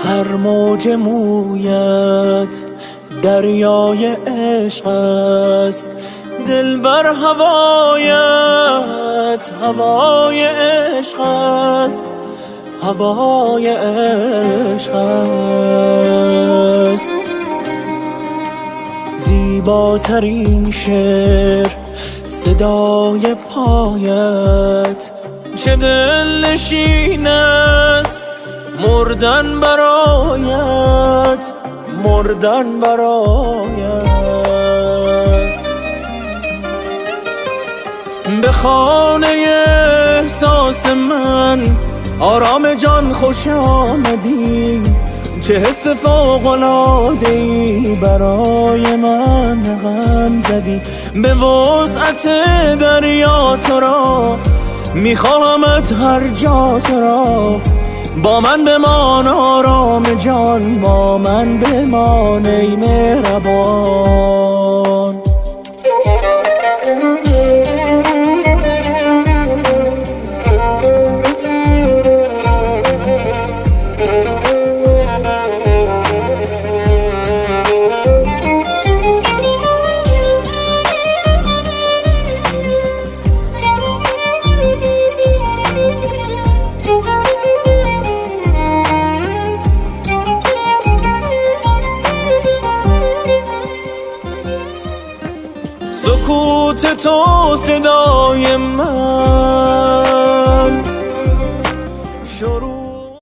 هر موج مویت دریای عشق است، دلبر هوایت هوای عشق است، هوای عشق است. زیباترین شعر صدای پایت، چه دلنشین است مردن برایت، مردن برایت. به خانه احساس من آرام جان خوش آمدی، چه حس فوق‌العاده‌ای برای من رقم زدی. به وسعت دریا تو را میخواهمت هر جا تو را، با من بمان آرام جان، با من بمان ای مهربان. سکوت تو صدای من،